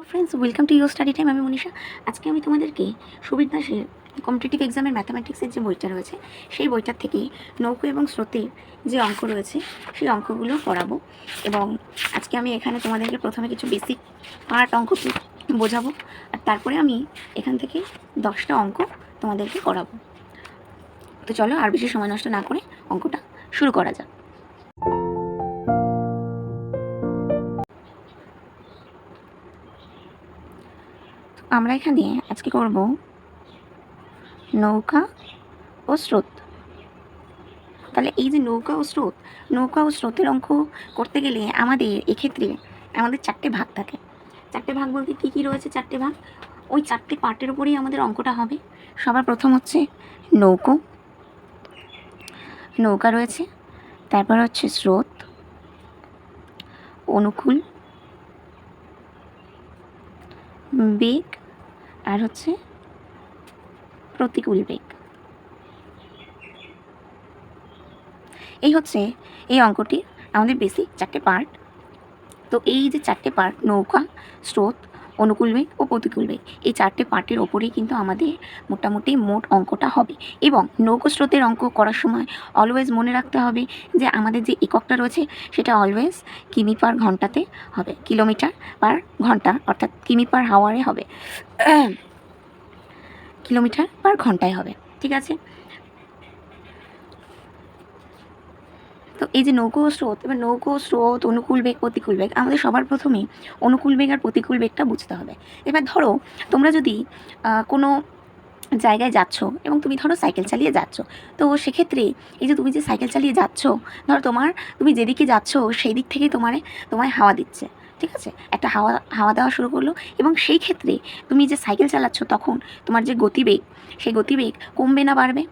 Friends, welcome to your study time. আমি মনীষা। আজকে আমি তোমাদেরকে সুবীর দাসের কম্পিটিটিভ এক্সামের ম্যাথামেটিক্সের যে বইটা রয়েছে সেই বইটার থেকে নৌকো এবং স্রোতের যে অঙ্ক রয়েছে সেই অঙ্কগুলো করাবো। এবং আজকে আমি এখানে তোমাদেরকে প্রথমে কিছু বেসিক পার্ট অঙ্ক বোঝাবো, আর তারপরে আমি এখান থেকে 10টা অঙ্ক তোমাদেরকে করাবো। তো চলো আর বেশি সময় নষ্ট না করে অঙ্কটা শুরু করা যাক। আমরা এখানে আজকে করব নৌকা ও স্রোত। তাহলে এই যে নৌকা ও স্রোতের অঙ্ক করতে গেলে আমাদের এক্ষেত্রে আমাদের 4টে ভাগ থাকে। 4টে ভাগ বলতে কী কী রয়েছে? 4টে ভাগ, ওই 4টে পার্টের উপরেই আমাদের অঙ্কটা হবে। সবার প্রথম হচ্ছে নৌকা রয়েছে, তারপর হচ্ছে স্রোত, অনুকূল, বেগ, আর হচ্ছে প্রতিকূল বেগ। এই হচ্ছে এই অঙ্কটির আমাদের বেসিক 4টে পার্ট। তো এই যে 4টে পার্ট, নৌকা, স্রোত, অনুকূল বেগ ও প্রতিকূল বেগ, এই 4টে পার্টের ওপরেই কিন্তু আমাদের মোটামুটি মোট অঙ্কটা হবে। এবং নৌকো স্রোতের অঙ্ক করার সময় অলওয়েজ মনে রাখতে হবে যে আমাদের যে এককটা রয়েছে সেটা অলওয়েজ কিমি পার ঘন্টাতে হবে, কিলোমিটার পার ঘন্টা, অর্থাৎ কিমি পার হাওয়ারে হবে, কিলোমিটার পার ঘন্টায় হবে। ঠিক আছে? তো এই যে নৌকো স্রোত, এবার নৌকো স্রোত, অনুকূল বেগ, প্রতিকূল বেগ, আমাদের সবার প্রথমেই অনুকূল বেগ আর প্রতিকূল বেগটা বুঝতে হবে। এবার ধরো তোমরা যদি কোনো জায়গায় যাচ্ছ এবং তুমি ধরো সাইকেল চালিয়ে যাচ্ছ, তো সেক্ষেত্রে এই যে তুমি যে সাইকেল চালিয়ে যাচ্ছ, ধরো তুমি যেদিকে যাচ্ছ সেই দিক থেকেই তোমায় হাওয়া দিচ্ছে। ঠিক আছে? একটা হাওয়া দেওয়া শুরু করলো, এবং সেই ক্ষেত্রে তুমি যে সাইকেল চালাচ্ছ তখন তোমার যে গতিবেগ, সেই গতিবেগ কমবে না বাড়বে?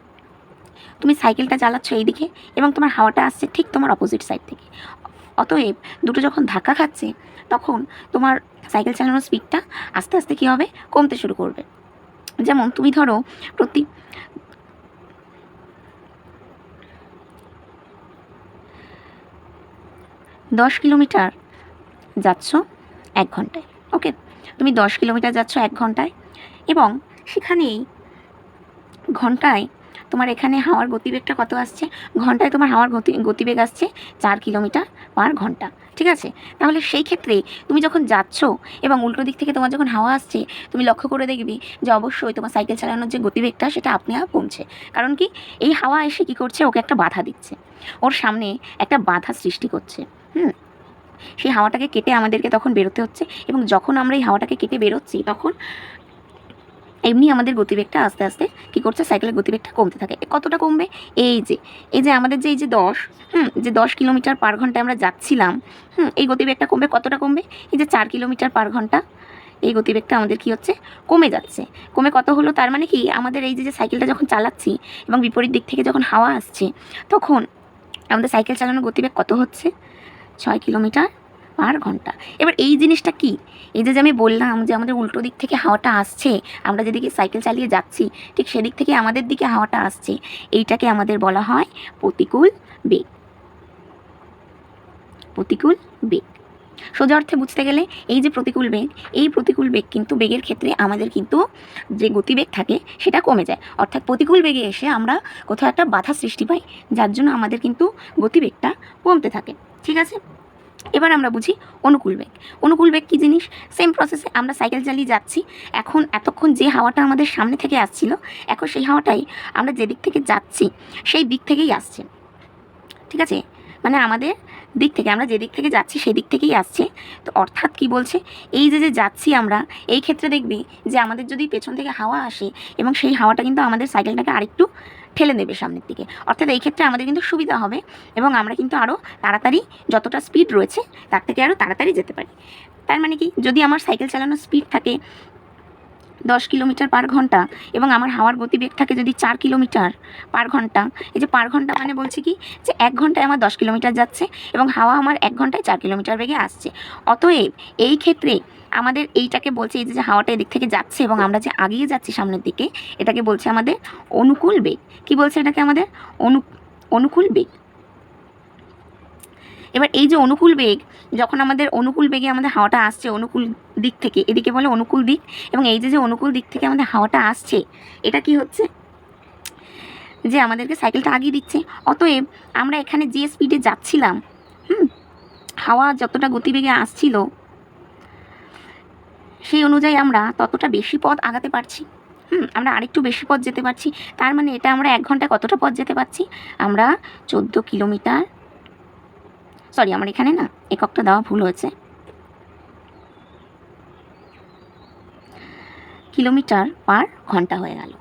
তুমি সাইকেলটা চালাচ্ছ এইদিকে এবং তোমার হাওয়াটা আসছে ঠিক তোমার অপোজিট সাইড থেকে। অতএব দুটো যখন ধাক্কা খাচ্ছে তখন তোমার সাইকেল চালানোর স্পিডটা আস্তে আস্তে কী হবে? কমতে শুরু করবে। যেমন তুমি ধরো প্রতি 10 কিলোমিটার যাচ্ছ 1 ঘন্টায়। ওকে, তুমি 10 কিলোমিটার যাচ্ছ 1 ঘন্টায়, এবং সেখানেই ঘন্টায় তোমার এখানে হাওয়ার গতিবেগটা কত আসছে? ঘন্টায় তোমার হাওয়ার গতিবেগ আসছে 4 কিলোমিটার পার ঘন্টা। ঠিক আছে? তাহলে সেই ক্ষেত্রে তুমি যখন যাচ্ছ এবং উল্টো দিক থেকে তোমার যখন হাওয়া আসছে, তুমি লক্ষ্য করে দেখবি যে অবশ্যই তোমার সাইকেল চালানোর যে গতিবেগটা সেটা আপনি কমছে। কারণ কি? এই হাওয়া এসে কী করছে? ওকে একটা বাধা দিচ্ছে, ওর সামনে একটা বাধা সৃষ্টি করছে। সেই হাওয়াটাকে কেটে আমাদেরকে তখন বেরোতে হচ্ছে, এবং যখন আমরা এই হাওয়াটাকে কেটে বেরোচ্ছি তখন এমনি আমাদের গতিবেগটা আস্তে আস্তে কী করছে? সাইকেলের গতিবেগটা কমতে থাকে। কতটা কমবে? এই যে আমাদের যে 10 কিলোমিটার পার ঘন্টায় আমরা যাচ্ছিলাম, এই গতিবেগটা কমবে। কতটা কমবে? এই যে 4 কিলোমিটার পার ঘন্টা, এই গতিবেগটা আমাদের কী হচ্ছে? কমে যাচ্ছে। কমে কত হলো? তার মানে কি আমাদের এই যে সাইকেলটা যখন চালাচ্ছি এবং বিপরীত দিক থেকে যখন হাওয়া আসছে, তখন আমাদের সাইকেল চালানোর গতিবেগ কত হচ্ছে? 6 কিলোমিটার পার ঘন্টা। এবার এই জিনিসটা কি? এই যে আমি বললাম যে আমাদের উল্টো দিক থেকে হাওয়াটা আসছে, আমরা যেদিকে সাইকেল চালিয়ে যাচ্ছি ঠিক সেদিক থেকে আমাদের দিকে হাওয়াটা আসছে, এইটাকে আমাদের বলা হয় প্রতিকূল বেগ। প্রতিকূল বেগ সোজা অর্থে বুঝতে গেলে এই যে প্রতিকূল বেগ, এই প্রতিকূল বেগ কিন্তু বেগের ক্ষেত্রে আমাদের কিন্তু যে গতিবেগ থাকে সেটা কমে যায়। অর্থাৎ প্রতিকূল বেগে এসে আমরা কোথাও একটা বাধা সৃষ্টি পাই, যার জন্য আমাদের কিন্তু গতিবেগটা কমতে থাকে। ঠিক আছে? এবার আমরা বুঝি অনুকূল বেগ। অনুকূল বেগ কী জিনিস? সেম প্রসেসে আমরা সাইকেল চালিয়ে যাচ্ছি, এখন এতক্ষণ যে হাওয়াটা আমাদের সামনে থেকে আসছিল, এখন সেই হাওয়াটাই আমরা যেদিক থেকে যাচ্ছি সেই দিক থেকেই আসছে। ঠিক আছে? মানে আমাদের দিক থেকে, আমরা যেদিক থেকে যাচ্ছি সেই দিক থেকেই আসছে। তো অর্থাৎ কি বলছে? এই যে যাচ্ছি আমরা, এই ক্ষেত্রে দেখবি যে আমাদের যদি পেছন থেকে হাওয়া আসে এবং সেই হাওয়াটা কিন্তু আমাদের সাইকেলটাকে আরেকটু ঠেলে দেবে সামনের দিকে। অর্থাৎ এই ক্ষেত্রে আমাদের কিন্তু সুবিধা হবে, এবং আমরা কিন্তু আরও তাড়াতাড়ি, যতটা স্পিড রয়েছে তার থেকে আরও তাড়াতাড়ি যেতে পারি। তার মানে কি? যদি আমার সাইকেল চালানোর স্পিড থাকে 10 কিলোমিটার পার ঘন্টা এবং আমার হাওয়ার গতিবেগ থাকে যদি 4 কিলোমিটার পার ঘন্টা, এই যে পার ঘন্টা মানে বলছি কি যে 1 ঘন্টায় আমার 10 কিলোমিটার যাচ্ছে এবং হাওয়া আমার 1 ঘন্টায় 4 কিলোমিটার বেগে আসছে। অতএব এই ক্ষেত্রে আমাদের এইটাকে বলছে, এই যে হাওয়াটা এদিক থেকে যাচ্ছে এবং আমরা যে আগিয়ে যাচ্ছি সামনের দিকে, এটাকে বলছে আমাদের অনুকূল বেগ। কি বলছে এটাকে? আমাদের অনুকূল বেগ। এবার এই যে অনুকূল বেগ, যখন আমাদের অনুকূল বেগে আমাদের হাওয়াটা আসছে অনুকূল দিক থেকে, এদিকে বলে অনুকূল দিক, এবং এই যে অনুকূল দিক থেকে আমাদের হাওয়াটা আসছে, এটা কি হচ্ছে যে আমাদেরকে সাইকেলটা আগিয়ে দিচ্ছে। অতএব আমরা এখানে যে স্পিডে যাচ্ছিলাম, হাওয়া যতটা গতিবেগে আসছিল, সেই অনুযায়ী আমরা ততটা বেশি পথ আগাতে পারছি। আমরা আরেকটু বেশি পথ যেতে পারছি। তার মানে এটা আমরা 1 ঘন্টায় কতটা পথ যেতে পারছি? আমরা 14 কিলোমিটার, সরি আমার এখানে না এককটা দেওয়া ভুল হয়েছে, কিলোমিটার পার ঘন্টা হয়ে গেল।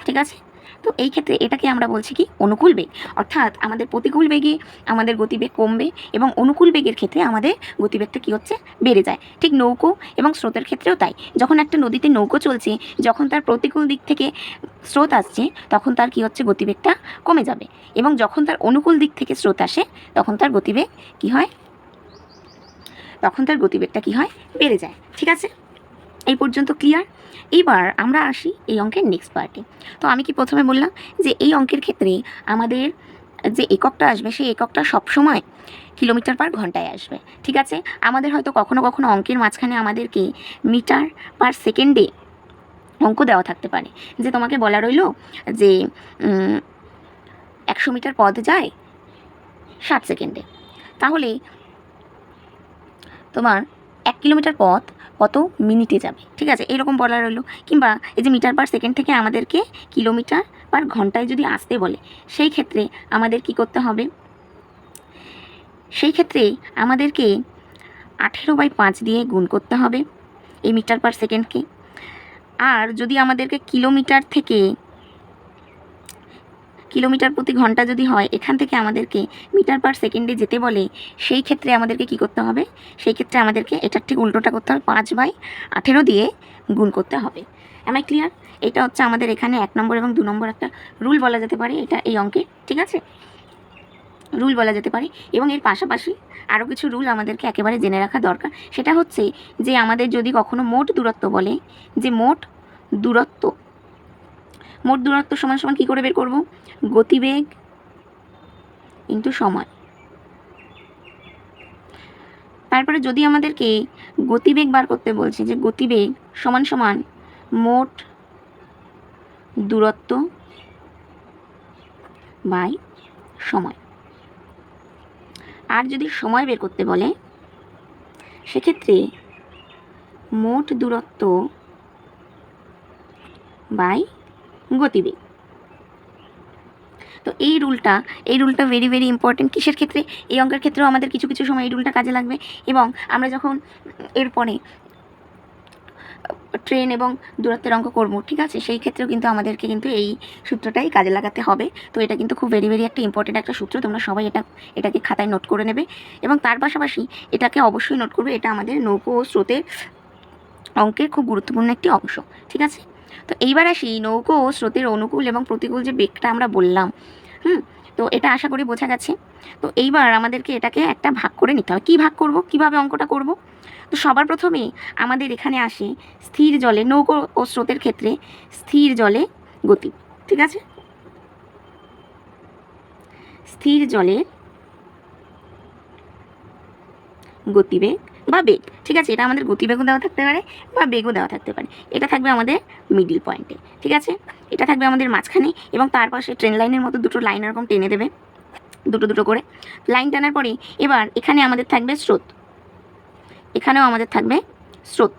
ঠিক আছে, তো এই ক্ষেত্রে এটাকে আমরা বলছি কি অনুকূল বেগ। অর্থাৎ আমাদের প্রতিকূল বেগে আমাদের গতিবেগ কমবে এবং অনুকূল বেগের ক্ষেত্রে আমাদের গতিবেগটা কী হচ্ছে, বেড়ে যায়। ঠিক নৌকো এবং স্রোতের ক্ষেত্রেও তাই। যখন একটা নদীতে নৌকো চলছে, যখন তার প্রতিকূল দিক থেকে স্রোত আসছে, তখন তার কী হচ্ছে, গতিবেগটা কমে যাবে, এবং যখন তার অনুকূল দিক থেকে স্রোত আসে, তখন তার গতিবেগ কী হয়, তখন তার গতিবেগটা কী হয়, বেড়ে যায়। ঠিক আছে, এই পর্যন্ত ক্লিয়ার? এইবার আমরা আসি এই অঙ্কের নেক্সট পার্টে। তো আমি কি প্রথমে বললাম যে এই অঙ্কের ক্ষেত্রে আমাদের যে এককটা আসবে, সেই এককটা সবসময় কিলোমিটার পার ঘন্টায় আসবে। ঠিক আছে, আমাদের হয়তো কখনো কখনো অঙ্কের মাঝখানে আমাদেরকে মিটার পার সেকেন্ডে অঙ্ক দেওয়া থাকতে পারে, যে তোমাকে বলা রইল যে 100 মিটার পথ যায় 60 সেকেন্ডে, তাহলে তোমার 1 কিলোমিটার পথ কত মিনিটে যাবে। ঠিক আছে, এরকম বলা রইল। কিংবা এই যে মিটার পার সেকেন্ড থেকে আমাদেরকে কিলোমিটার পার ঘন্টায় যদি আসতে বলে, সেই ক্ষেত্রে আমাদের কি করতে হবে, সেই ক্ষেত্রে আমাদেরকে 18/5 দিয়ে গুণ করতে হবে এই মিটার পার সেকেন্ডকে। আর যদি আমাদেরকে কিলোমিটার থেকে কিলোমিটার প্রতি ঘন্টা যদি হয়, এখান থেকে আমাদেরকে মিটার পার সেকেন্ডে যেতে বলে, সেই ক্ষেত্রে আমাদেরকে কি করতে হবে, সেই ক্ষেত্রে আমাদেরকে এটার ঠিক উল্টোটা করতে হবে, 5/18 দিয়ে গুণ করতে হবে। আমি ক্লিয়ার? এটা হচ্ছে আমাদের এখানে 1 নম্বর এবং 2 নম্বর একটা রুল বলা যেতে পারে, এটা এই অঙ্কে। ঠিক আছে, রুল বলা যেতে পারে। এবং এর পাশাপাশি আরও কিছু রুল আমাদেরকে একেবারে জেনে রাখা দরকার। সেটা হচ্ছে যে আমাদের যদি কখনো মোট দূরত্ব বলে, যে মোট দূরত্ব সমান সমান কী করে বের করব, গতিবেগ ইন্টু সময়। তারপরে যদি আমাদেরকে গতিবেগ বার করতে বলছে, যে গতিবেগ সমান সমান মোট দূরত্ব বাই সময়। আর যদি সময় বের করতে বলে, সেক্ষেত্রে মোট দূরত্ব বাই গতিবেগ। তো এই রুলটা ভেরি ভেরি ইম্পর্টেন্ট। কিসের ক্ষেত্রে? এই অঙ্কের ক্ষেত্রেও আমাদের কিছু কিছু সময় এই রুলটা কাজে লাগবে। এবং আমরা যখন এরপরে ট্রেন এবং দূরত্বের অঙ্ক করব, ঠিক আছে, সেই ক্ষেত্রেও কিন্তু আমাদেরকে কিন্তু এই সূত্রটাই কাজে লাগাতে হবে। তো এটা কিন্তু খুব ভেরি ভেরি একটা ইম্পর্টেন্ট একটা সূত্র, তোমরা সবাই এটাকে খাতায় নোট করে নেবে। এবং তার পাশাপাশি এটাকে অবশ্যই নোট করবে, এটা আমাদের নৌকো ও স্রোতের অঙ্কের খুব গুরুত্বপূর্ণ একটি অংশ। ঠিক আছে, তো এইবার আসি নৌকো ও স্রোতের অনুকূল এবং প্রতিকূল যে বেগটা আমরা বললাম, তো এটা আশা করি বোঝা গেছে। তো এইবার আমাদেরকে এটাকে একটা ভাগ করে নিতে হবে। কী ভাগ করব, কীভাবে অঙ্কটা করব? তো সবার প্রথমে আমাদের এখানে আসে স্থির জলে, নৌকো ও স্রোতের ক্ষেত্রে স্থির জলে গতি। ঠিক আছে, স্থির জলের গতিবেগ বা বেগ। ঠিক আছে, এটা আমাদের গতিবেগও দেওয়া থাকতে পারে বা বেগও দেওয়া থাকতে পারে। এটা থাকবে আমাদের মিডিল পয়েন্টে। ঠিক আছে, এটা থাকবে আমাদের মাঝখানে, এবং তার পাশে ট্রেন লাইনের মতো দুটো লাইন এরকম টেনে দেবে, দুটো দুটো করে লাইন টানার পরে এবার এখানে আমাদের থাকবে স্রোত, এখানেও আমাদের থাকবে স্রোত,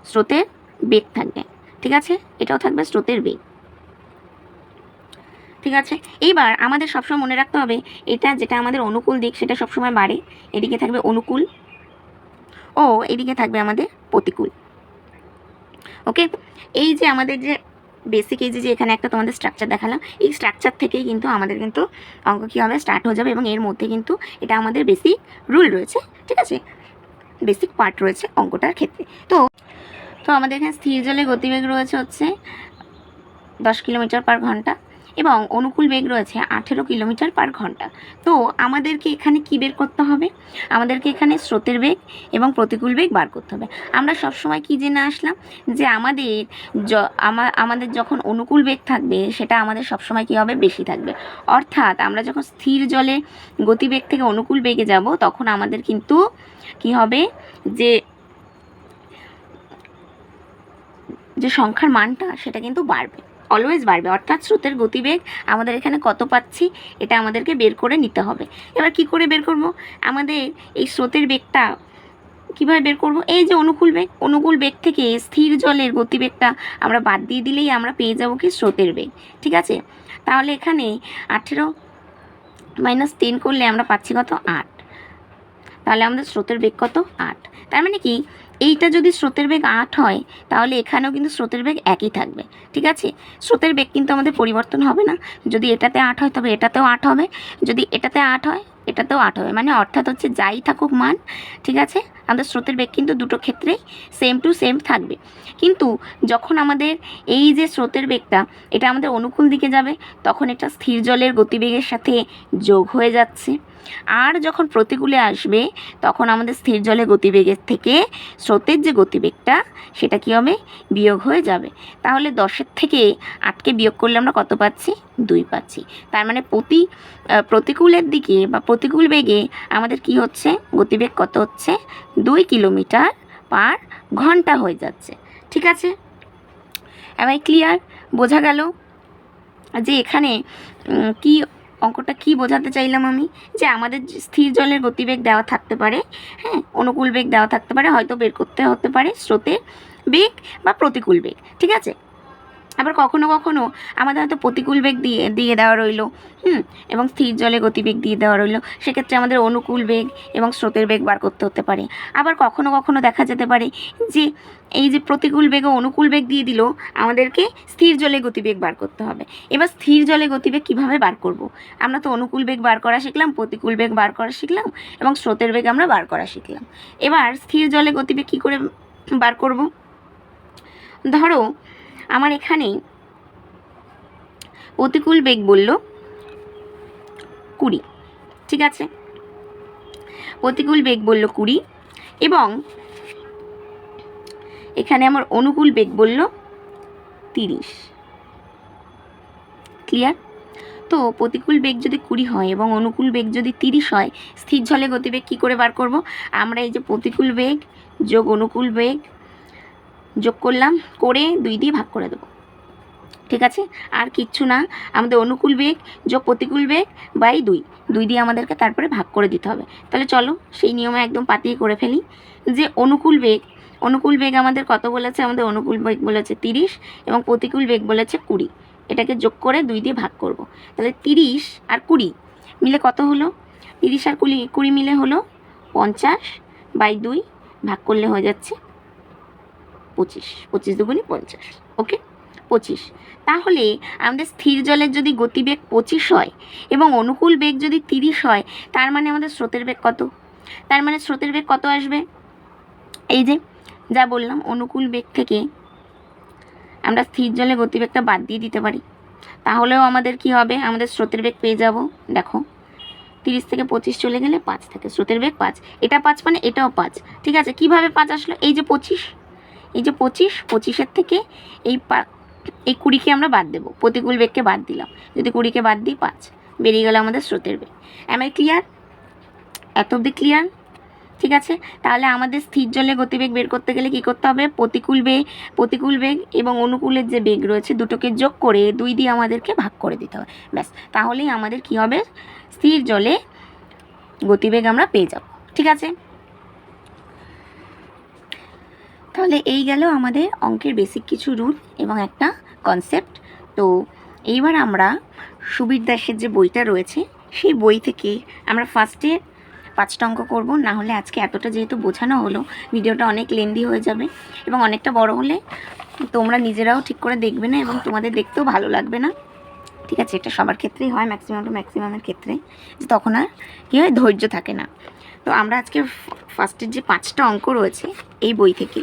স্রোতের বেগ থাকবে। ঠিক আছে, এটাও থাকবে স্রোতের বেগ। ঠিক আছে, এইবার আমাদের সবসময় মনে রাখতে হবে, এটা যেটা আমাদের অনুকূল দিক সেটা সবসময় বাড়ে, এদিকে থাকবে অনুকূল, ও এদিকে থাকবে আমাদের প্রতিকূল। ওকে, এই যে আমাদের যে বেসিক, এই যে এখানে একটা তোমাদের স্ট্রাকচার দেখালাম, এই স্ট্রাকচার থেকেই কিন্তু আমাদের কিন্তু অঙ্ক কী হবে, স্টার্ট হয়ে যাবে। এবং এর মধ্যে কিন্তু এটা আমাদের বেসিক রুল রয়েছে। ঠিক আছে, বেসিক পার্ট রয়েছে অঙ্কটার ক্ষেত্রে। তো আমাদের এখানে স্থির জলে গতিবেগ রয়েছে হচ্ছে 10 কিলোমিটার পার ঘন্টা, এবং অনুকূল বেগ রয়েছে 18 কিলোমিটার পার ঘন্টা। তো আমাদেরকে এখানে কী বের করতে হবে? আমাদেরকে এখানে স্রোতের বেগ এবং প্রতিকূল বেগ বার করতে হবে। আমরা সবসময় কী জেনে আসলাম যে আমাদের যখন অনুকূল বেগ থাকবে সেটা আমাদের সবসময় কী হবে? বেশি থাকবে। অর্থাৎ আমরা যখন স্থির জলে গতিবেগ থেকে অনুকূল বেগে যাব তখন আমাদের কিন্তু কী হবে? যে সংখ্যার মানটা সেটা কিন্তু বাড়বে, অলওয়েজ বাড়বে। অর্থাৎ স্রোতের গতিবেগ আমাদের এখানে কত পাচ্ছি এটা আমাদেরকে বের করে নিতে হবে। এবার কি করে বের করব? আমাদের এই স্রোতের বেগটা কীভাবে বের করব? এই যে অনুকূল বেগ থেকে স্থির জলের গতিবেগটা আমরা বাদ দিয়ে দিলেই আমরা পেয়ে যাব কি? স্রোতের বেগ। ঠিক আছে, তাহলে এখানে 18 - 10 করলে আমরা পাচ্ছি কত? 8। তাহলে আমাদের স্রোতের বেগ কত? 8। তার মানে কি এইটা যদি স্রোতের বেগ 8 হয় তাহলে এখানেও কিন্তু স্রোতের বেগ একই থাকবে। ঠিক আছে, স্রোতের বেগ কিন্তু আমাদের পরিবর্তন হবে না। যদি এটাতে 8 হয় তবে এটাতেও 8 হবে, যদি এটাতে 8 হয় এটাতেও 8 হবে, মানে অর্থাৎ হচ্ছে যাই থাকুক মান, ঠিক আছে, আমাদের স্রোতের বেগ কিন্তু দুটো ক্ষেত্রেই সেম টু সেম থাকবে। কিন্তু যখন আমাদের এই যে স্রোতের বেগটা এটা আমাদের অনুকূল দিকে যাবে তখন এটা স্থির জলের গতিবেগের সাথে যোগ হয়ে যাচ্ছে, আর যখন প্রতিকূলে আসবে তখন আমাদের স্থির জলের গতিবেগের থেকে স্রোতের যে গতিবেগটা সেটা কী হবে? বিয়োগ হয়ে যাবে। তাহলে 10-এর থেকে 8কে বিয়োগ করলে আমরা কত পাচ্ছি? 2 পাচ্ছি। তার মানে প্রতিকূলের দিকে বা প্রতিকূল বেগে আমাদের কি হচ্ছে? গতিবেগ কত হচ্ছে? 2 কিলোমিটার পার ঘন্টা হয়ে যাচ্ছে। ঠিক আছে, এবার ক্লিয়ার? বোঝা গেল যে এখানে কি অঙ্কটা কি বোঝাতে চাইলাম আমি? যে আমাদের স্থির জলের গতিবেগ দেওয়া থাকতে পারে, হ্যাঁ, অনুকূল বেগ দেওয়া থাকতে পারে, হয়তো বের করতে হতে পারে স্রোতের বেগ বা প্রতিকূল বেগ। ঠিক আছে, আবার কখনো কখনো আমাদের হয়তো প্রতিকূল বেগ দিয়ে দেওয়া রইলো, এবং স্থির জলে গতিবেগ দিয়ে দেওয়া রইলো, সেক্ষেত্রে আমাদের অনুকূল বেগ এবং স্রোতের বেগ বার করতে হতে পারে। আবার কখনো কখনো দেখা যেতে পারে যে এই যে প্রতিকূল বেগ ও অনুকূল বেগ দিয়ে দিল, আমাদেরকে স্থির জলে গতিবেগ বার করতে হবে। এবার স্থির জলে গতিবেগ কীভাবে বার করব? আমরা তো অনুকূল বেগ বার করা শিখলাম, প্রতিকূল বেগ বার করা শিখলাম এবং স্রোতের বেগ আমরা বার করা শিখলাম। এবার স্থির জলে গতিবেগ কী করে বার করব? ধরো আমার এখানে প্রতিকূল বেগ বলল 20, ঠিক আছে, প্রতিকূল বেগ বলল 20 এবং এখানে আমার অনুকূল বেগ বলল 30। ক্লিয়ার? তো প্রতিকূল বেগ যদি 20 হয় এবং অনুকূল বেগ যদি 30 হয়, স্থির জলে গতিবেগ কী করে বার করব? আমরা এই যে প্রতিকূল বেগ যোগ অনুকূল বেগ যোগ করলাম, করে 2 দিয়ে ভাগ করে দেবো। ঠিক আছে, আর কিচ্ছু না, আমাদের অনুকূল বেগ যোগ প্রতিকূল বেগ বাই 2 দিয়ে আমাদেরকে তারপরে ভাগ করে দিতে হবে। তাহলে চলো সেই নিয়মে একদম পাতিয়ে করে ফেলি। যে অনুকূল বেগ আমাদের কত বলেছে? আমাদের অনুকূল বেগ বলেছে 30 এবং প্রতিকূল বেগ বলেছে 20। এটাকে যোগ করে 2 দিয়ে ভাগ করব। তাহলে 30 আর 20 মিলে কত হলো? 30 আর 20 মিলে হলো 50 বাই 2, ভাগ করলে হয়ে যাচ্ছে 25। 25 দুগুণে 50। ওকে, 25। তাহলে আমাদের স্থির জলের যদি গতিবেগ 25 হয় এবং অনুকূল বেগ যদি 30 হয়, তার মানে আমাদের স্রোতের বেগ কত? তার মানে স্রোতের বেগ কত আসবে? এই যে যা বললাম, অনুকূল বেগ থেকে আমরা স্থির জলে গতিবেগটা বাদ দিয়ে দিতে পারি, তাহলেও আমাদের কি হবে? আমাদের স্রোতের বেগ পেয়ে যাব। দেখো 30 থেকে 25 চলে গেলে 5 থাকে, স্রোতের বেগ 5। এটা 5 মানে এটাও 5। ঠিক আছে, কিভাবে 5 আসলো? এই যে 25, 25-এর থেকে এই 20কে আমরা বাদ দেবো, প্রতিকূল বেগকে বাদ দিলাম। যদি 20কে বাদ দিই 5, বেরিয়ে গেল আমাদের স্রোতের বেগ। M I clear? এত অবধি ক্লিয়ার? ঠিক আছে, তাহলে আমাদের স্থির জলে গতিবেগ বের করতে গেলে কী করতে হবে? প্রতিকূল বেগ এবং অনুকূলের যে বেগ রয়েছে দুটোকে যোগ করে 2 দিয়ে আমাদেরকে ভাগ করে দিতে হবে। ব্যাস, তাহলেই আমাদের কি হবে? স্থির জলে গতিবেগ আমরা পেয়ে যাব। ঠিক আছে, তাহলে এই গেল আমাদের অঙ্কের বেসিক কিছু রুল এবং একটা কনসেপ্ট। তো এইবার আমরা সুবীর দাসের যে বইটা রয়েছে সেই বই থেকে আমরা ফার্স্টে 5টা অঙ্ক করব। না হলে আজকে এতটা যেহেতু বোঝানো হলো, ভিডিওটা অনেক লেন্দি হয়ে যাবে এবং অনেকটা বড় হলে তোমরা নিজেরাও ঠিক করে দেখবে না এবং তোমাদের দেখতেও ভালো লাগবে না। ঠিক আছে, এটা সবার ক্ষেত্রেই হয়, ম্যাক্সিমামের ক্ষেত্রে, যে তখন আর কী হয়? ধৈর্য থাকে না। তো আমরা আজকে ফার্স্টের যে 5টা অঙ্ক রয়েছে এই বই থেকে,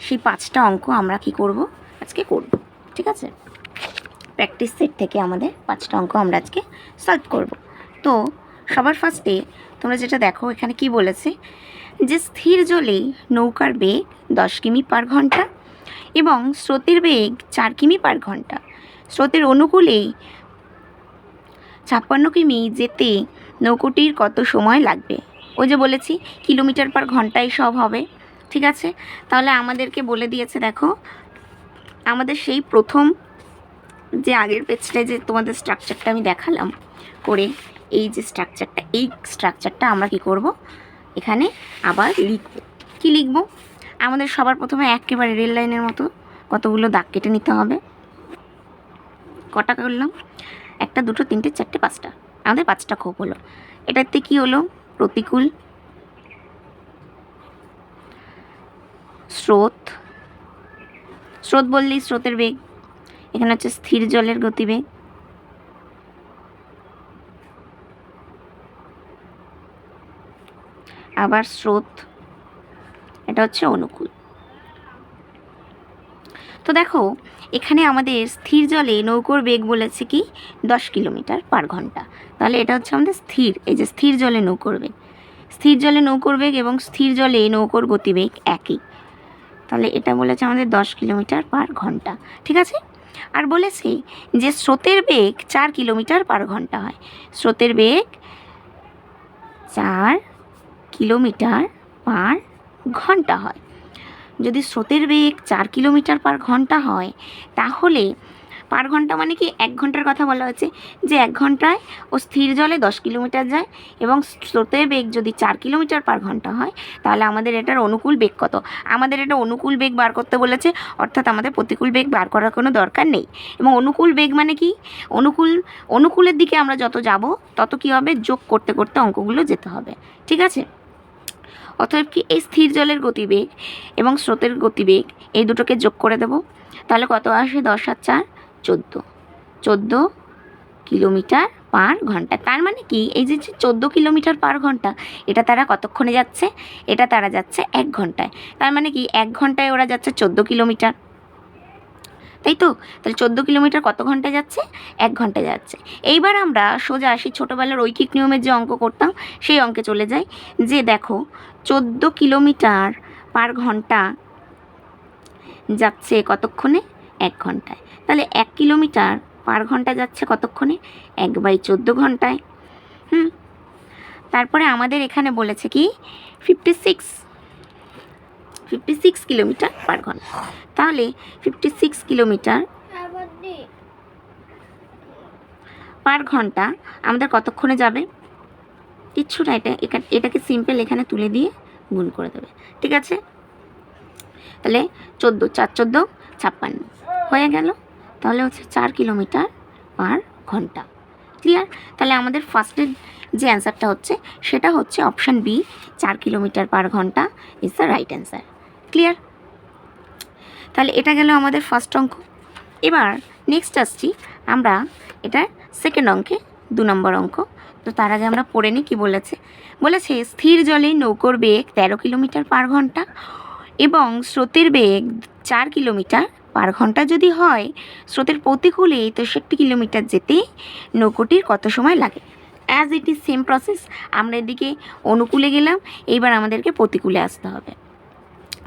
সেই 5টা অঙ্ক আমরা কি করব? আজকে করব। ঠিক আছে, প্র্যাকটিস সেট থেকে আমাদের 5টা অঙ্ক আমরা আজকে সলভ করব। তো সবার ফার্স্টে তোমরা যেটা দেখো এখানে কি বলেছে, যে স্থির জলে নৌকার বেগ 10 কিমি/ঘন্টা এবং স্রোতের বেগ 4 কিমি/ঘন্টা। স্রোতের অনুকূলেই 56 কিমি যেতে নৌকোটির কত সময় লাগবে? ওই যে বলেছি কিলোমিটার/ঘন্টায় সব হবে, ঠিক আছে। তাহলে আমাদেরকে বলে দিয়েছে, দেখো আমাদের সেই প্রথম যে আগের পেজটায় যে তোমাদের স্ট্রাকচারটা আমি দেখালাম করে, এই যে স্ট্রাকচারটা, এই স্ট্রাকচারটা আমরা কি করব, এখানে আবার লিখব। কি লিখব? আমাদের সবার প্রথমে একেবারে রেল লাইনের মতো কতগুলো দাগ কেটে নিতে হবে। কটা করলাম? 1 2 3 4 5টা, আমাদের 5টা খোপ হলো। এটাতে কি হলো? প্রতিকূল, স্রোত, স্রোত বললেই স্রোতের বেগ, এখানে হচ্ছে স্থির জলের গতিবেগ, আবার স্রোত, এটা হচ্ছে অনুকূল। তো দেখো এখানে আমাদের স্থির জলে নৌকোর বেগ বলেছে কি 10 কিলোমিটার/ঘন্টা। তাহলে এটা হচ্ছে আমাদের স্থির, এই যে স্থির জলে নৌকোর বেগ, স্থির জলে নৌকোর বেগ এবং স্থির জলে নৌকোর গতিবেগ একই। তাহলে এটা বলেছে আমাদের 10 কিলোমিটার/ঘন্টা, ঠিক আছে। আর বলেছে যে স্রোতের বেগ 4 কিলোমিটার/ঘন্টা হয়। স্রোতের বেগ 4 কিলোমিটার/ঘন্টা হয়। যদি স্রোতের বেগ 4 কিলোমিটার/ঘন্টা হয়, তাহলে পার ঘন্টা মানে কি 1 ঘন্টার কথা বলা হয়েছে, যে 1 ঘন্টায় ও স্থির জলে 10 কিলোমিটার যায় এবং স্রোতের বেগ যদি 4 কিলোমিটার/ঘন্টা হয়, তাহলে আমাদের এটার অনুকূল বেগ কত? আমাদের এটা অনুকূল বেগ বার করতে বলেছে, অর্থাৎ আমাদের প্রতিকূল বেগ বার করার কোনো দরকার নেই। এবং অনুকূল বেগ মানে কি, অনুকূলের দিকে আমরা যত যাব তত কি হবে, যোগ করতে করতে অঙ্কগুলো যেতে হবে, ঠিক আছে। অতএব কি এই স্থির জলের গতিবেগ এবং স্রোতের গতিবেগ এই দুটোকে যোগ করে দেব, তাহলে কত আসে? 10 আর 4 14 কিলোমিটার/ঘন্টা। তার মানে কি, এই যে 14 কিলোমিটার/ঘন্টা, এটা তারা কতক্ষণে যাচ্ছে? এটা তারা যাচ্ছে 1 ঘন্টায়। তার মানে কি 1 ঘন্টায় ওরা যাচ্ছে 14 কিলোমিটার, তাই তো। তাহলে 14 কিলোমিটার কত ঘন্টায় যাচ্ছে? 1 ঘন্টায় যাচ্ছে। এইবার আমরা সোজা আসি ছোটোবেলার ঐকিক নিয়মের যে অঙ্ক করতাম সেই অঙ্কে চলে যাই। যে দেখো 14 কিলোমিটার/ঘন্টা যাচ্ছে কতক্ষণে? 1 ঘন্টায়। তাহলে 1 কিলোমিটার/ঘন্টা যাচ্ছে কতক্ষণে? 1/14 ঘন্টায়। তারপরে আমাদের এখানে বলেছে কি 56 কিলোমিটার/ঘন্টা। তাহলে 56 কিলোমিটার/ঘন্টা আমাদের কতক্ষণে যাবে? কিচ্ছু না, এটাকে সিম্পল এখানে তুলে দিয়ে গুণ করে দেবে, ঠিক আছে। তাহলে 14 4 14 56 হয়ে গেল। তাহলে হচ্ছে 4 কিলোমিটার/ঘন্টা। ক্লিয়ার? তাহলে আমাদের ফার্স্টের যে অ্যান্সারটা হচ্ছে সেটা হচ্ছে অপশান বি, 4 কিলোমিটার/ঘন্টা is the right answer. Clear? তাহলে এটা গেল আমাদের ফার্স্ট অঙ্ক। এবার নেক্সট আসছি আমরা এটা সেকেন্ড অঙ্কে, 2 নম্বর অঙ্ক। তো তার আগে আমরা পড়ে নিই কী বলেছে। বলেছে স্থির জলে নৌকোর বেগ 13 কিলোমিটার/ঘন্টা এবং স্রোতের বেগ 4 কিলোমিটার/ঘন্টা যদি হয়, স্রোতের প্রতিকূলে 63 কিলোমিটার যেতে নৌকোটির কত সময় লাগে? As it is same process, আমরা এদিকে অনুকূলে গেলাম, এইবার আমাদেরকে প্রতিকূলে আসতে হবে,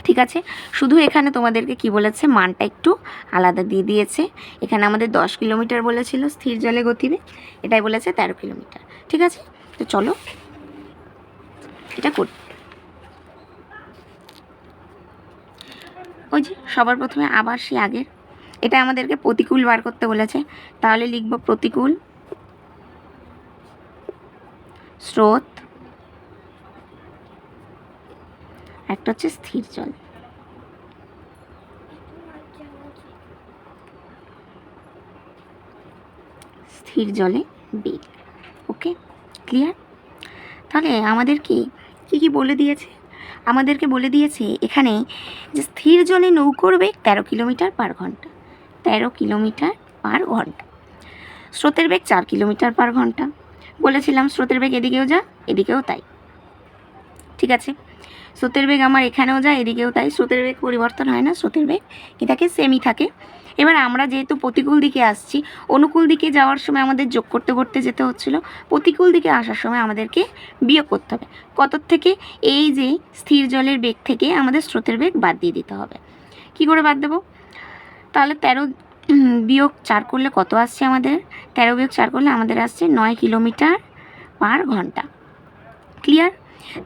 ঠিক আছে। শুধু এখানে তোমাদেরকে কি বলেছে, মানটা একটু আলাদা দিয়ে দিয়েছে। এখানে আমাদের 10 কিলোমিটার বলেছিল স্থির জলে গতিবেগ, এটাই বলেছে 13 কিলোমিটার, ঠিক আছে। তো চলো এটা করি। ওই যে সবার প্রথমে আবার সে আগের, এটা আমাদেরকে প্রতিকূল বার করতে বলেছে, তাহলে লিখব প্রতিকূল, স্রোত, একটা হচ্ছে স্থির জল। স্থির জলে বেগ, ওকে ক্লিয়ার। তাহলে আমাদের কি কি বলে দিয়েছে? আমাদেরকে বলে দিয়েছে এখানে যে স্থির জলে নৌকোর বেগ 13 কিলোমিটার/ঘন্টা, 13 কিলোমিটার/ঘন্টা। স্রোতের বেগ 4 কিলোমিটার/ঘন্টা। বলেছিলাম স্রোতের বেগ এদিকেও যা এদিকেও তাই, ঠিক আছে। স্রোতের বেগ আমার এখানেও যায়, এদিকেও তাই। স্রোতের বেগ পরিবর্তন হয় না, স্রোতের বেগ কি থাকে, সেমই থাকে। এবার আমরা যেহেতু প্রতিকূল দিকে আসছি, অনুকূল দিকে যাওয়ার সময় আমাদের যোগ করতে করতে যেতে হচ্ছিলো, প্রতিকূল দিকে আসার সময় আমাদেরকে বিয়োগ করতে হবে। কত থেকে? এই যে স্থির জলের বেগ থেকে আমাদের স্রোতের বেগ বাদ দিয়ে দিতে হবে। কি করে বাদ দেবো? তাহলে 13 বিয়োগ 4 করলে কত আসছে আমাদের? 13 বিয়োগ 4 করলে আমাদের আসছে 9 কিলোমিটার পার ঘন্টা। ক্লিয়ার?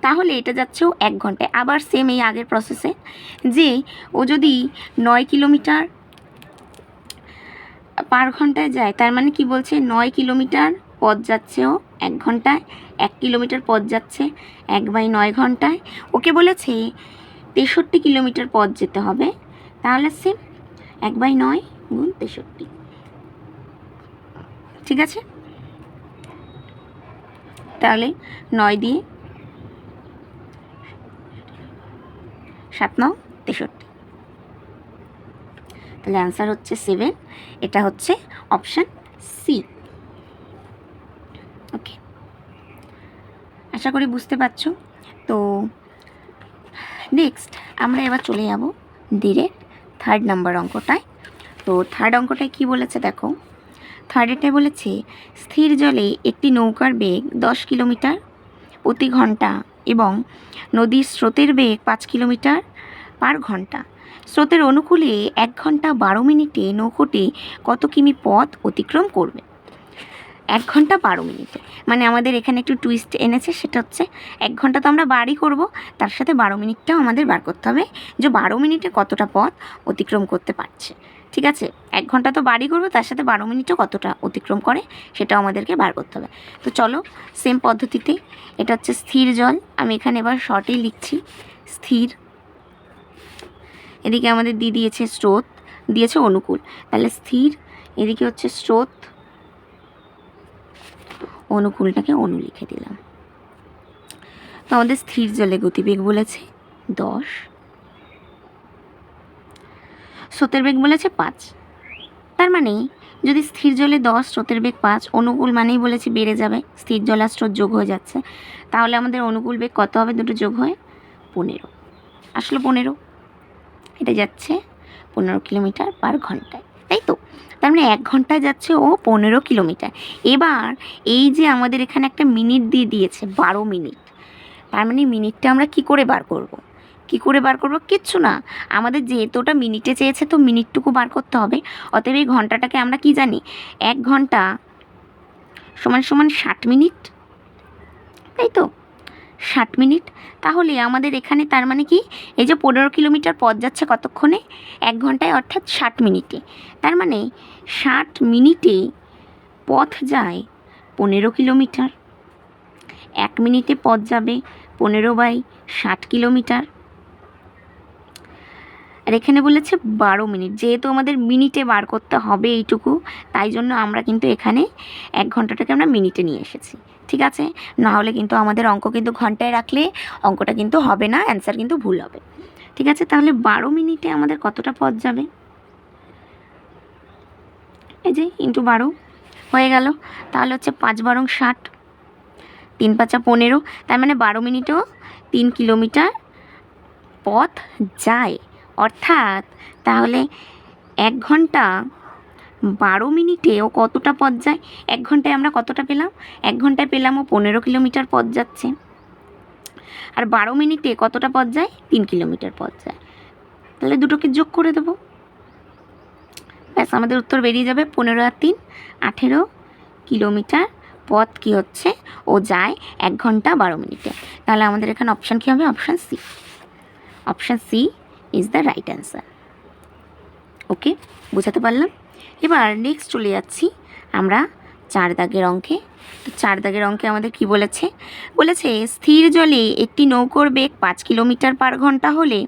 তাহলে এটা যাচ্ছেও 1 ঘন্টায়। আবার সেম এই আগের প্রসেসে, যে ও যদি 9 কিলোমিটার পার ঘন্টায় যায়, তার মানে কি বলছে, 9 কিলোমিটার পথ যাচ্ছে ও 1 ঘন্টায়, 1 কিলোমিটার পথ যাচ্ছে 1/9 ঘন্টায়। ওকে বলেছে 63 কিলোমিটার পথ যেতে হবে, তাহলে সেম 1/9 গুণ 63। ঠিক আছে? তাহলে 9 দিয়ে 7 9 63, তাহলে অ্যান্সার হচ্ছে 7। এটা হচ্ছে অপশান সি। ওকে, আশা করি বুঝতে পারছো। তো নেক্সট আমরা এবার চলে যাব ডিরেক্ট 3rd নাম্বার অঙ্কটায়। তো 3rd অঙ্কটায় কি বলেছে দেখো। 3rd বলেছে স্থির জলে একটি নৌকার বেগ 10 কিলোমিটার প্রতি ঘন্টা এবং নদীর স্রোতের বেগ 5 কিলোমিটার পার ঘন্টা। স্রোতের অনুকূলে 1 ঘন্টা 12 মিনিটে নৌকোটি কত কিমি পথ অতিক্রম করবে? 1 ঘন্টা 12 মিনিটে, মানে আমাদের এখানে একটু টুইস্ট এনেছে, সেটা হচ্ছে 1 ঘন্টা তো আমরা বারই করব, তার সাথে 12 মিনিটটাও আমাদের বার করতে হবে, যে 12 মিনিটে কতটা পথ অতিক্রম করতে পারছে। ঠিক আছে, 1 ঘন্টা তো বারই করবো, তার সাথে 12 মিনিটও কতটা অতিক্রম করে সেটাও আমাদেরকে বার করতে হবে। তো চলো সেম পদ্ধতিতে, এটা হচ্ছে স্থির জল, আমি এখানে এবার শর্টেই লিখছি স্থির, এদিকে আমাদের দিয়ে দিয়েছে স্রোত, দিয়েছে অনুকূল, তাহলে স্থির, এদিকে হচ্ছে স্রোত, অনুকূলটাকে অনু লিখে দিলাম। তো আমাদের স্থির জলে গতিবেগ বলেছে 10, স্রোতের বেগ বলেছে 5। তার মানে যদি স্থির জলে 10, স্রোতের বেগ 5, অনুকূল মানেই বলেছে বেড়ে যাবে, স্থির জল আর স্রোত যোগ হয়ে যাচ্ছে, তাহলে আমাদের অনুকূল বেগ কত হবে? দুটো যোগ হয়ে 15, আসলে 15, এটা যাচ্ছে 15 কিলোমিটার পার ঘন্টায়, তাই তো? তার মানে 1 ঘন্টায় যাচ্ছে ও 15 কিলোমিটার। এবার এই যে আমাদের এখানে একটা মিনিট দিয়ে দিয়েছে 12 মিনিট, তার মানে মিনিটটা আমরা কি করে বার করব? কি করে বার করব? কিচ্ছু না, আমাদের যেহেতু ওটা মিনিটে চেয়েছে তো মিনিটটুকু বার করতে হবে। অতএব এই ঘন্টাটাকে আমরা কি জানি? 1 ঘন্টা সমান সমান 60 মিনিট, তাই তো? 60 মিনিট। তাহলে আমাদের এখানে তার মানে কি, এই যে 15 কিলোমিটার পথ যাচ্ছে কতক্ষণে? 1 ঘন্টায়, অর্থাৎ 60 মিনিটে। তার মানে 60 মিনিটে পথ যায় 15 কিলোমিটার, 1 মিনিটে পথ যাবে 15/60 কিলোমিটার। আর এখানে বলেছে 12 মিনিট, যেহেতু আমাদের মিনিটে বার করতে হবে এইটুকু, তাই জন্য আমরা কিন্তু এখানে 1 ঘন্টাটাকে আমরা মিনিটে নিয়ে এসেছি। ঠিক আছে, নাহলে কিন্তু আমাদের অঙ্ক কিন্তু ঘন্টায় রাখলে অঙ্কটা কিন্তু হবে না, অ্যান্সার কিন্তু ভুল হবে। ঠিক আছে, তাহলে 12 মিনিটে আমাদের কতটা পথ যাবে? এই যে ইন্টু 12 হয়ে গেল, তাহলে হচ্ছে 5 12 60, 3 5 15, তার মানে 12 মিনিটেও 3 কিলোমিটার পথ যায়, অর্থাৎ তাহলে 1 ঘন্টা 12 মিনিটে ও কতটা পথ যায়? 1 ঘন্টায় আমরা কতটা পেলাম? 1 ঘন্টায় পেলাম ও 15 কিলোমিটার পথ যাচ্ছে, আর 12 মিনিটে কতটা পথ যায়? 3 কিলোমিটার পথ যায়। তাহলে দুটোকে যোগ করে দেবো, ব্যাস আমাদের উত্তর বেরিয়ে যাবে। 15 আর 3 18 কিলোমিটার পথ কি হচ্ছে, ও যায় 1 ঘন্টা 12 মিনিটে। তাহলে আমাদের এখানে অপশান কী হবে? Option C. Option C is the right answer. Okay, বোঝাতে পারলাম? এবার নেক্সট চলে যাচ্ছি আমরা 4 দাগের অঙ্কে। তো 4 দাগের অঙ্কে আমাদের কি বলেছে? বলেছে স্থির জলে একটি নৌকোর বেগ 5 কিলোমিটার পার ঘন্টা হলে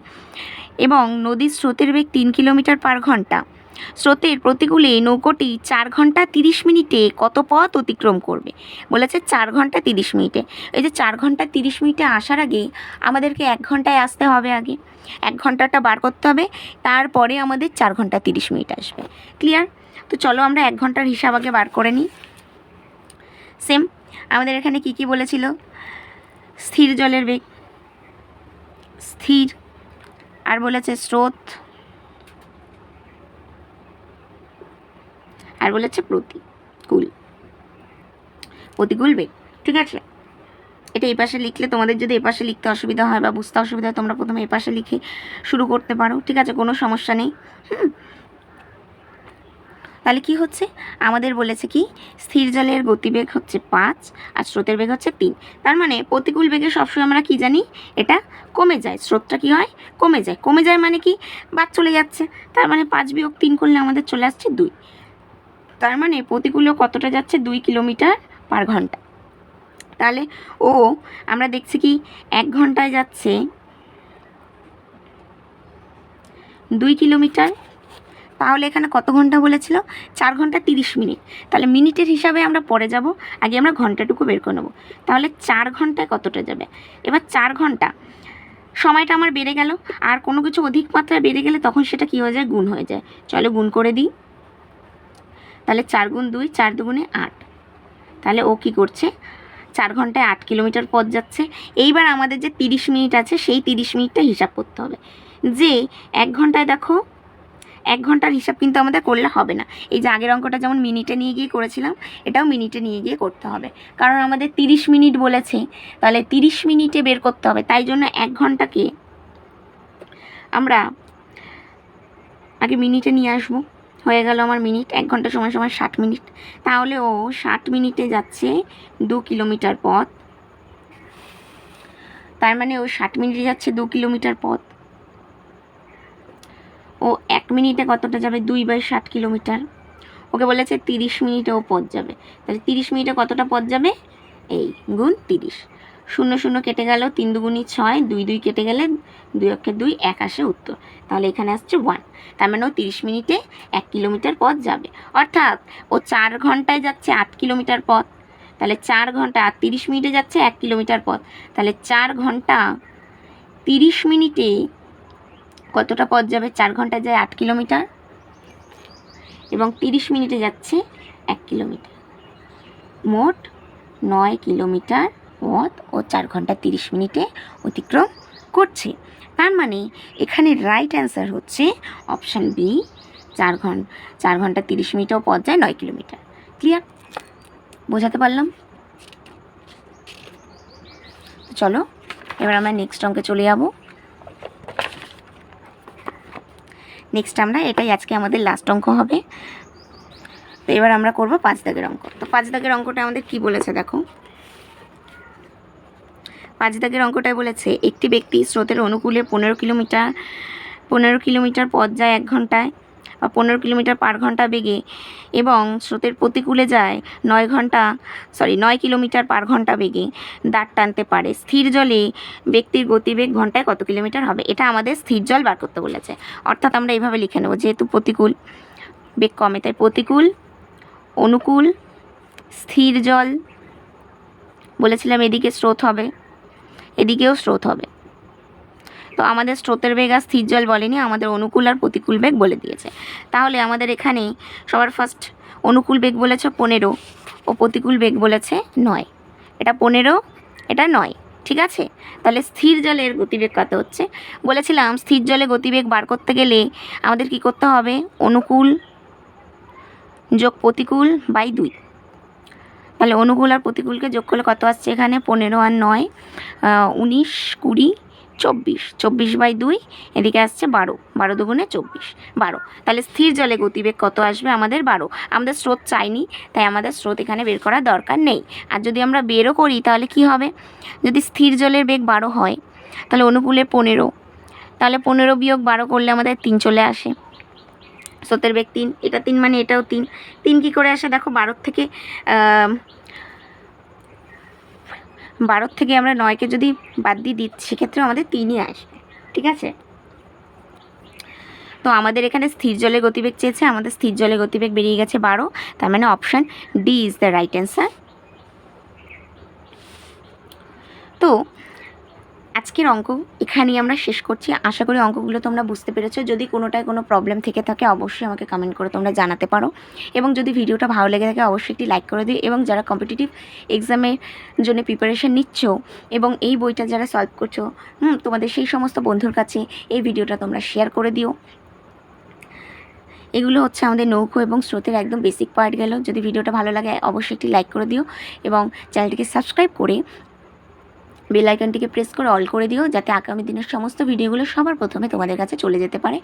এবং নদীর স্রোতের বেগ 3 কিলোমিটার পার ঘন্টা, স্রোতের প্রতিকূলে নৌকোটি 4 ঘন্টা 30 মিনিটে কত পথ অতিক্রম করবে? বলেছে 4 ঘন্টা 30 মিনিটে। এই যে 4 ঘন্টা 30 মিনিটে আসার আগে আমাদেরকে 1 ঘন্টায় আসতে হবে, আগে 1 ঘন্টাটা বার করতে হবে, তারপরে আমাদের 4 ঘন্টা 30 মিনিট আসবে। ক্লিয়ার? তো চলো আমরা 1 ঘন্টার হিসাব আগে বার করে নিই। সেম আমাদের এখানে কি কি বলেছিল? স্থির জলের বেগ, স্থির, আর বলেছে স্রোত, আর বলেছে প্রতিকূল বেগ। ঠিক আছে, এটা এই পাশে লিখলে, তোমাদের যদি এই পাশে লিখতে অসুবিধা হয় বা বুঝতে অসুবিধা হয়, তোমরা প্রথমে এই পাশে লিখে শুরু করতে পারো। ঠিক আছে, কোনো সমস্যা নেই। তাহলে কি হচ্ছে, আমাদের বলেছে কি স্থির জলের গতিবেগ হচ্ছে 5 আর স্রোতের বেগ হচ্ছে 3। তার মানে প্রতিকূল বেগে সবসময় আমরা কি জানি, এটা কমে যায়, স্রোতটা কি হয়, কমে যায় মানে কি, বাদ চলে যাচ্ছে। তার মানে 5 বিয়োগ 3 করলে আমাদের চলে আসছে 2। তার মানে প্রতিকূলে কতটা যাচ্ছে, 2 কিলোমিটার পার ঘন্টা। তাহলে আমরা দেখছি কি 1 ঘন্টায় যাচ্ছে 2 কিলোমিটার। তাহলে এখানে কত ঘন্টা বলেছিল, 4 ঘন্টা 30 মিনিট। তাহলে মিনিটের হিসাবে আমরা পরে যাব, আগে আমরা ঘন্টাটুকু বের করে নেব। তাহলে 4 ঘন্টায় কতটা যাবে, এবার 4 ঘন্টা সময়টা আমার বেড়ে গেল, আর কোনো কিছু অধিক মাত্রায় বেড়ে গেলে তখন সেটা কী হয়ে যায়, গুণ হয়ে যায়। চলো গুণ করে দিই। তাহলে 4 গুণ 2, 4 দুগুণে 8। তাহলে ও কী করছে, 4 ঘন্টায় 8 কিলোমিটার পথ যাচ্ছে। এইবার আমাদের যে 30 মিনিট আছে, সেই 30 মিনিটটা হিসাব করতে হবে। যে 1 ঘন্টায় দেখো, 1 ঘন্টার হিসাব কিন্তু আমাদের করলে হবে না। এই যে আগের অঙ্কটা যেমন মিনিটে নিয়ে গিয়ে করেছিলাম, এটাও মিনিটে নিয়ে গিয়ে করতে হবে, কারণ আমাদের 30 মিনিট বলেছে। তাহলে 30 মিনিটে বের করতে হবে, তাই জন্য 1 ঘন্টাকে আমরা আগে মিনিটে নিয়ে আসবো। হয়ে গেল আমার মিনিট, 1 ঘন্টা সময় 60 মিনিট। তাহলে ও 60 মিনিটে যাচ্ছে 2 কিলোমিটার পথ। তার মানে ও 60 মিনিটে যাচ্ছে 2 কিলোমিটার পথ। ও 1 মিনিটে কতটা যাবে, 2/60 কিলোমিটার। ওকে বলেছে 30 মিনিটে ও পথ যাবে। তাহলে 30 মিনিটে কতটা পথ যাবে, এই গুণ 30। 0 0 কেটে গেল, 3 দুগুণি 6, 2 2 কেটে গেলে 2 একে 2, 1 আসে উত্তর। তাহলে এখানে আসছে 1। তার মানে ও 30 মিনিটে 1 কিলোমিটার পথ যাবে। অর্থাৎ ও 4 ঘন্টায় যাচ্ছে 8 কিলোমিটার পথ। তাহলে 4 ঘন্টা আর 30 মিনিটে যাচ্ছে 1 কিলোমিটার পথ। তাহলে 4 ঘন্টা 30 মিনিটে কতটা পথ যাবে, 4 ঘন্টায় যায় 8 কিলোমিটার এবং 30 মিনিটে যাচ্ছে 1 কিলোমিটার। মোট 9 কিলোমিটার পথ ও 4 ঘন্টা 30 মিনিটে অতিক্রম করছে। তার মানে এখানে রাইট অ্যান্সার হচ্ছে অপশান বি, 4 ঘন্টা 30 মিনিটেও পথ যায় 9 কিলোমিটার। ক্লিয়ার, বোঝাতে পারলাম? চলো এবার আমরা নেক্সট অঙ্কে চলে যাব। নেক্সট আমরা, এটাই আজকে আমাদের লাস্ট অঙ্ক হবে। তো এবার আমরা করব 5 দাগের অঙ্ক। তো 5 দাগের অঙ্কটা আমাদের কি বলেছে দেখো। 5 দাগের অঙ্কটায় বলেছে একটি ব্যক্তি স্রোতের অনুকূলে 15 কিলোমিটার পথ যায় 1 ঘন্টায় বা 15 কিলোমিটার পার ঘন্টা বেগে, এবং স্রোতের প্রতিকূলে যায় 9 কিলোমিটার পার ঘন্টা বেগে দাঁড় টানতে পারে। স্থির জলে ব্যক্তির গতিবেগ ঘন্টায় কত কিলোমিটার হবে। এটা আমাদের স্থির জল বার করতে বলেছে। অর্থাৎ আমরা এইভাবে লিখে নেব, যেহেতু প্রতিকূল বেগ কমে, তাই প্রতিকূল, অনুকূল, স্থির জল। বলেছিলাম এদিকে স্রোত হবে, এদিকেও স্রোত হবে। তো আমাদের স্রোতের বেগ আর স্থির জল বলেনি, আমাদের অনুকূল আর প্রতিকূল বেগ বলে দিয়েছে। তাহলে আমাদের এখানে সবার ফার্স্ট অনুকূল বেগ বলেছে 15 ও প্রতিকূল বেগ বলেছে 9। এটা 15, এটা 9, ঠিক আছে। তাহলে স্থির জলের গতিবেগ কত হচ্ছে, বলেছিলাম স্থির জলে গতিবেগ বার করতে গেলে আমাদের কি করতে হবে, অনুকূল যোগ প্রতিকূল বাই 2। তাহলে অনুকূল আর প্রতিকূলকে যোগ করলে কত আসছে, এখানে 15 আর 9, 19, 20, 24, 24/2, এদিকে আসছে 12, 12 দুগুণে 24, 12। তাহলে স্থির জলে গতিবেগ কত আসবে, আমাদের 12। আমাদের স্রোত চাইনি, তাই আমাদের স্রোত এখানে বের করার দরকার নেই। আর যদি আমরা বেরও করি তাহলে কি হবে, যদি স্থির জলের বেগ 12 হয় তাহলে অনুকূলে 15, তাহলে 15 বিয়োগ 12 করলে আমাদের 3 চলে আসে। স্রোতের বেগ 3, এটা 3 মানে এটাও 3। 3 কী করে আসে দেখো, 12 থেকে আমরা 9কে যদি বাদ দিয়ে দিই সেক্ষেত্রেও আমাদের 3ই আসবে, ঠিক আছে। তো আমাদের এখানে স্থির জলের গতিবেগ চেয়েছে, আমাদের স্থির জলের গতিবেগ বেরিয়ে গেছে 12। তার মানে option D is the right answer. তো আজকে আজকের অঙ্ক এখানেই আমরা শেষ করছি। আশা করি অঙ্কগুলো তোমরা বুঝতে পেরেছো। যদি কোনোটায় কোনো প্রবলেম থেকে থাকে অবশ্যই আমাকে কমেন্ট করে তোমরা জানাতে পারো, এবং যদি ভিডিওটা ভালো লেগে থাকে অবশ্যই একটি লাইক করে দিও, এবং যারা কম্পিটিটিভ এক্সামের জন্য প্রিপারেশন নিচ্ছ এবং এই বইটা যারা সলভ করছো তোমাদের সেই সমস্ত বন্ধুর কাছে এই ভিডিওটা তোমরা শেয়ার করে দিও। এগুলো হচ্ছে আমাদের নৌকো এবং স্রোতের একদম বেসিক পার্ট গেল। যদি ভিডিওটা ভালো লাগে অবশ্যই একটি লাইক করে দিও, এবং চ্যানেলটিকে সাবস্ক্রাইব করে বেল আইকনটিকে প্রেস করে অল করে দিও, যাতে আগামী দিনের সমস্ত ভিডিওগুলো সবার প্রথমে তোমাদের কাছে চলে যেতে পারে।